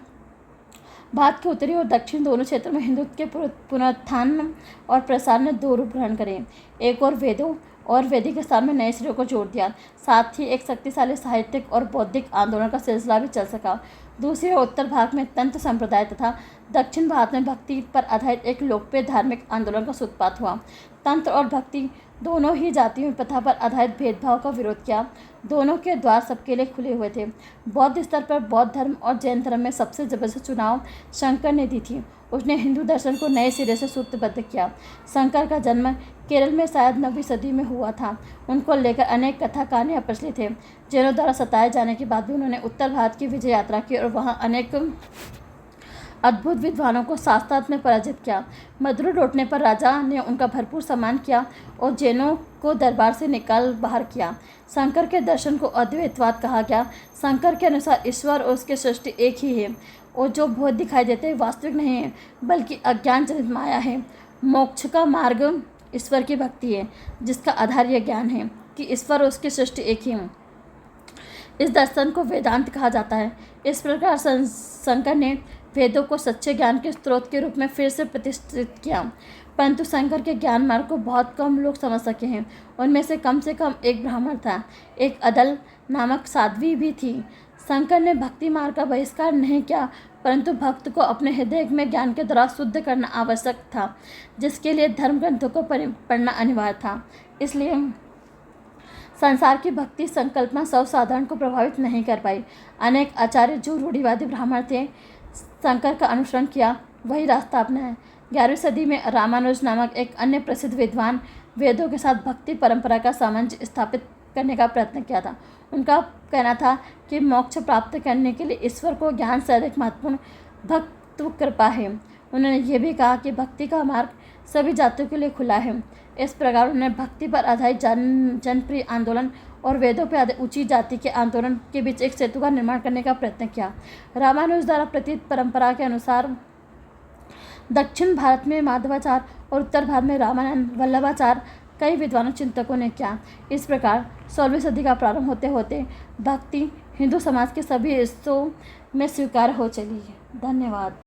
भारत के उत्तरी और दक्षिण दोनों क्षेत्रों में हिंदुत्व के पुनरुत्थान और प्रसार ने दो रूप ग्रहण करे। एक और वेदों और वैदिक स्थान में नए सिरे को जोड़ दिया। साथ ही एक शक्तिशाली साहित्यिक और बौद्धिक आंदोलन का सिलसिला भी चल सका। दूसरी ओर उत्तर भारत में तंत्र संप्रदाय तथा दक्षिण भारत में भक्ति पर आधारित एक लोकप्रिय धार्मिक आंदोलन का सूत्रपात हुआ। तंत्र और भक्ति दोनों ही जातियों प्रथा पर आधारित भेदभाव का विरोध किया। दोनों के द्वार सबके लिए खुले हुए थे। बौद्ध स्तर पर बौद्ध धर्म और जैन धर्म में सबसे जबरदस्त चुनाव शंकर ने दी थी। उसने हिंदू दर्शन को नए सिरे से सूत्रबद्ध किया। शंकर का जन्म केरल में शायद 9वीं सदी में हुआ था। उनको लेकर अनेक कथा कहानियाँ प्रचलित थे। जैनों द्वारा सताए जाने के बाद भी उन्होंने उत्तर भारत की विजय यात्रा की और वहाँ अनेक अद्भुत विद्वानों को शास्त्रार्थ में पराजित किया। मधुर लौटने पर राजा ने उनका भरपूर सम्मान किया और जैनों को दरबार से निकाल बाहर किया। शंकर के दर्शन को अद्वैतवाद कहा गया। शंकर के अनुसार ईश्वर और उसकी सृष्टि एक ही है और जो बहुत दिखाई देते हैं वास्तविक नहीं है बल्कि अज्ञान जनित माया है। मोक्ष का मार्ग ईश्वर की भक्ति है, जिसका आधार यह ज्ञान है कि ईश्वर और उसकी सृष्टि एक ही है। इस दर्शन को वेदांत कहा जाता है। इस प्रकार शंकर ने वेदों को सच्चे ज्ञान के स्रोत के रूप में फिर से प्रतिष्ठित किया। परंतु शंकर के ज्ञान मार्ग को बहुत कम लोग समझ सके हैं। उनमें से कम एक ब्राह्मण था। एक अदल नामक साध्वी भी थी। शंकर ने भक्ति मार्ग का बहिष्कार नहीं किया, परंतु भक्त को अपने हृदय में ज्ञान के द्वारा शुद्ध करना आवश्यक था, जिसके लिए धर्म ग्रंथों को पढ़ना अनिवार्य था। इसलिए संसार की भक्ति संकल्पना सर्वसाधारण को प्रभावित नहीं कर पाई। अनेक आचार्य जो रूढ़िवादी ब्राह्मण थे, शंकर का अनुसरण किया, वही रास्ता अपनाया। 11वीं सदी में रामानुज नामक एक अन्य प्रसिद्ध विद्वान वेदों के साथ भक्ति परंपरा का सामंजस्य स्थापित करने का प्रयत्न किया था। उनका कहना था कि मोक्ष प्राप्त करने के लिए ईश्वर को ज्ञान से अधिक महत्वपूर्ण भक्ति कृपा है। उन्होंने ये भी कहा कि भक्ति का मार्ग सभी जातियों के लिए खुला है। इस प्रकार उन्होंने भक्ति पर आधारित जनप्रिय आंदोलन और वेदों पर आधारित ऊंची जाति के आंदोलन के बीच एक सेतु का निर्माण करने का प्रयत्न किया। रामानुज द्वारा प्रतीत परंपरा के अनुसार दक्षिण भारत में माधवाचार्य और उत्तर भारत में रामानंद वल्लभाचार्य कई विद्वानों चिंतकों ने किया। इस प्रकार 16वीं सदी का प्रारंभ होते होते भक्ति हिंदू समाज के सभी हिस्सों में स्वीकार हो चली है। धन्यवाद।